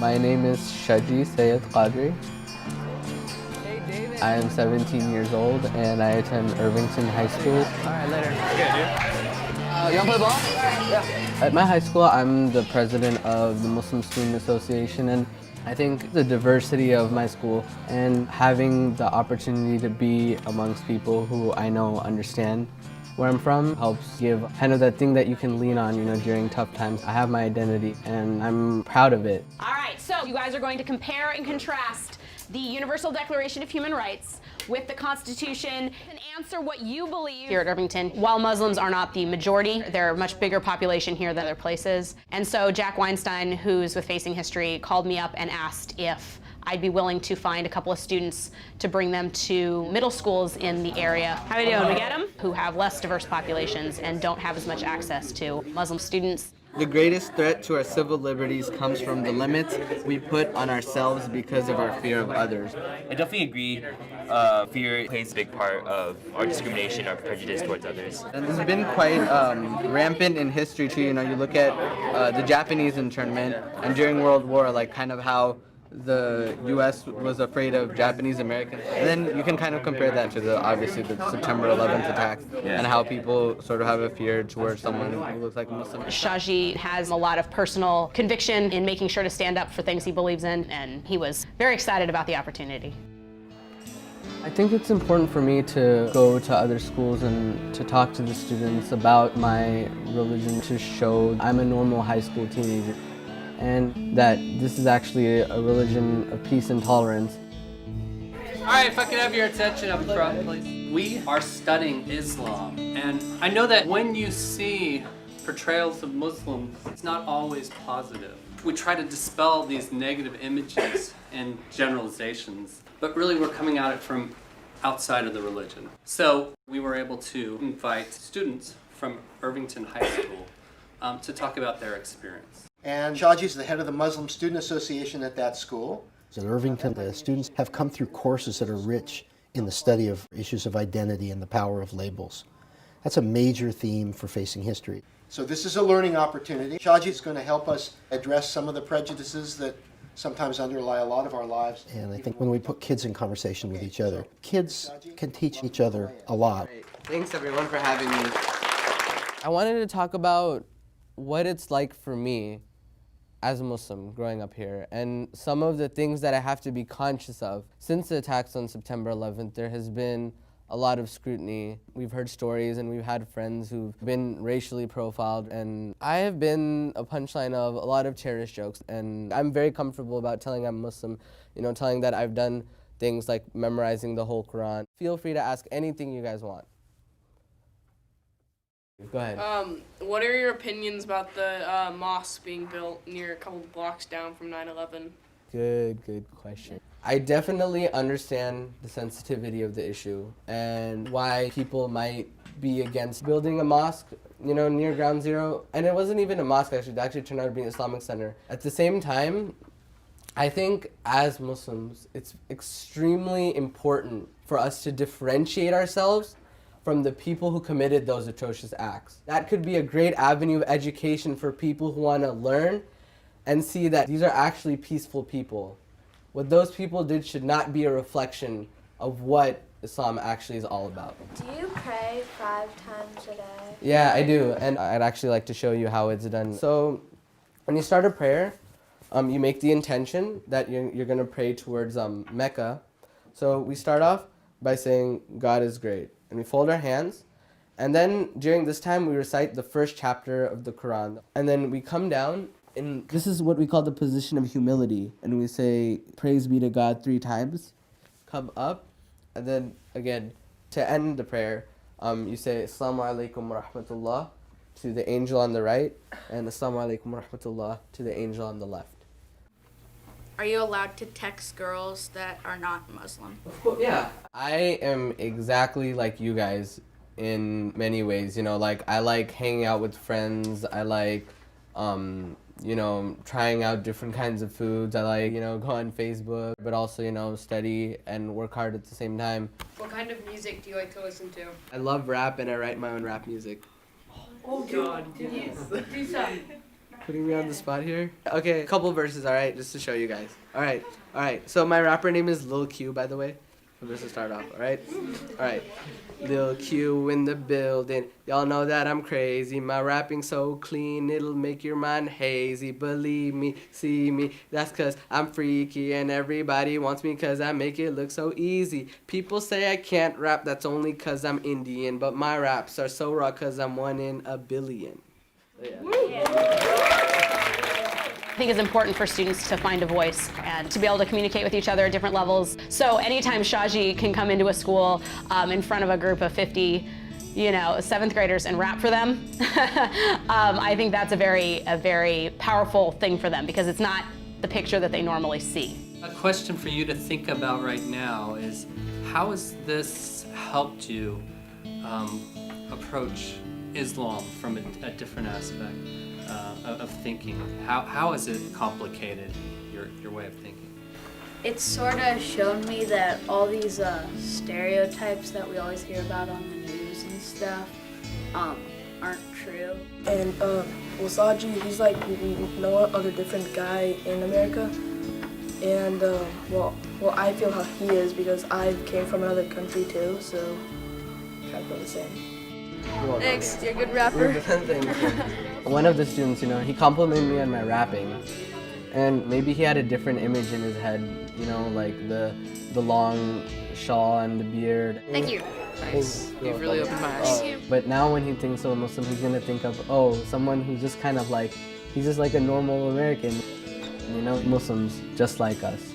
My name is Shajess Qadri. I am 17 years old and I attend Irvington High School. All right, later. Good, dude. You want to play ball? Yeah. At my high school, I'm the president of the Muslim Student Association, and I think the diversity of my school and having the opportunity to be amongst people who I know understand where I'm from helps give kind of that thing that you can lean on, during tough times. I have my identity and I'm proud of it. All right, so you guys are going to compare and contrast the Universal Declaration of Human Rights with the Constitution and answer what you believe here at Irvington. While Muslims are not the majority, they're a much bigger population here than other places. And so Jack Weinstein, who's with Facing History, called me up and asked if I'd be willing to find a couple of students to bring them to middle schools in the area. How are you doing? We get them? Who have less diverse populations and don't have as much access to Muslim students. The greatest threat to our civil liberties comes from the limits we put on ourselves because of our fear of others. I definitely agree. Fear plays a big part of our discrimination, our prejudice towards others. And this has been quite rampant in history too. You look at the Japanese internment and during World War, like kind of how the U.S. was afraid of Japanese Americans. And then you can kind of compare that to obviously the September 11th attacks and how people sort of have a fear towards someone who looks like a Muslim. Shaji has a lot of personal conviction in making sure to stand up for things he believes in, and he was very excited about the opportunity. I think it's important for me to go to other schools and to talk to the students about my religion, to show I'm a normal high school teenager, and that this is actually a religion of peace and tolerance. All right, if I could have your attention up front, please. We are studying Islam, and I know that when you see portrayals of Muslims, it's not always positive. We try to dispel these negative images and generalizations, but really we're coming at it from outside of the religion. So we were able to invite students from Irvington High School to talk about their experience. And Shaji is the head of the Muslim Student Association at that school. At Irvington, the students have come through courses that are rich in the study of issues of identity and the power of labels. That's a major theme for Facing History. So this is a learning opportunity. Shaji is going to help us address some of the prejudices that sometimes underlie a lot of our lives. And I think when we put kids in conversation with each other, kids can teach each other a lot. Thanks everyone for having me. I wanted to talk about what it's like for me as a Muslim growing up here, and some of the things that I have to be conscious of. Since the attacks on September 11th, there has been a lot of scrutiny. We've heard stories and we've had friends who've been racially profiled, and I have been a punchline of a lot of terrorist jokes, and I'm very comfortable about telling I'm Muslim, telling that I've done things like memorizing the whole Quran. Feel free to ask anything you guys want. Go ahead. What are your opinions about the mosque being built near a couple of blocks down from 9/11? Good question. I definitely understand the sensitivity of the issue and why people might be against building a mosque, near Ground Zero. And it wasn't even a mosque, actually. It actually turned out to be an Islamic center. At the same time, I think as Muslims, it's extremely important for us to differentiate ourselves from the people who committed those atrocious acts. That could be a great avenue of education for people who want to learn and see that these are actually peaceful people. What those people did should not be a reflection of what Islam actually is all about. Do you pray 5 times a day? Yeah, I do, and I'd actually like to show you how it's done. So when you start a prayer, you make the intention that you're going to pray towards Mecca. So we start off by saying, God is great. And we fold our hands, and then during this time we recite the first chapter of the Quran. And then we come down, and this is what we call the position of humility. And we say, praise be to God 3 times, come up, and then again, to end the prayer, you say, Assalamu alaikum wa rahmatullah to the angel on the right, and Assalamu alaikum wa rahmatullah to the angel on the left. Are you allowed to text girls that are not Muslim? Of course, yeah. I am exactly like you guys in many ways. Like I like hanging out with friends. I like, trying out different kinds of foods. I like, go on Facebook, but also, study and work hard at the same time. What kind of music do you like to listen to? I love rap and I write my own rap music. Oh God, do some. Putting me on the spot here. Okay, a couple verses, all right, just to show you guys. All right. So my rapper name is Lil Q, by the way. Just to start off, all right. Lil Q in the building. Y'all know that I'm crazy. My rapping so clean, it'll make your mind hazy. Believe me, see me. That's 'cause I'm freaky and everybody wants me 'cause I make it look so easy. People say I can't rap, that's only 'cause I'm Indian. But my raps are so raw 'cause I'm 1 in a billion. I think it's important for students to find a voice and to be able to communicate with each other at different levels. So anytime Shaji can come into a school in front of a group of 50, 7th graders and rap for them, I think that's a very powerful thing for them because it's not the picture that they normally see. A question for you to think about right now is, how has this helped you approach Islam from a different aspect of thinking? How has it complicated your way of thinking? It's sort of shown me that all these stereotypes that we always hear about on the news and stuff aren't true. And Wasaji, he's like no other different guy in America. And well, I feel how he is because I came from another country too, so I feel the same. Thanks, you're a good rapper. One of the students, he complimented me on my rapping, and maybe he had a different image in his head, like the long shawl and the beard. Thank you. Nice. You've really opened my eyes. But now when he thinks of a Muslim, he's gonna think of, someone who's just kind of like, he's just like a normal American, Muslims just like us.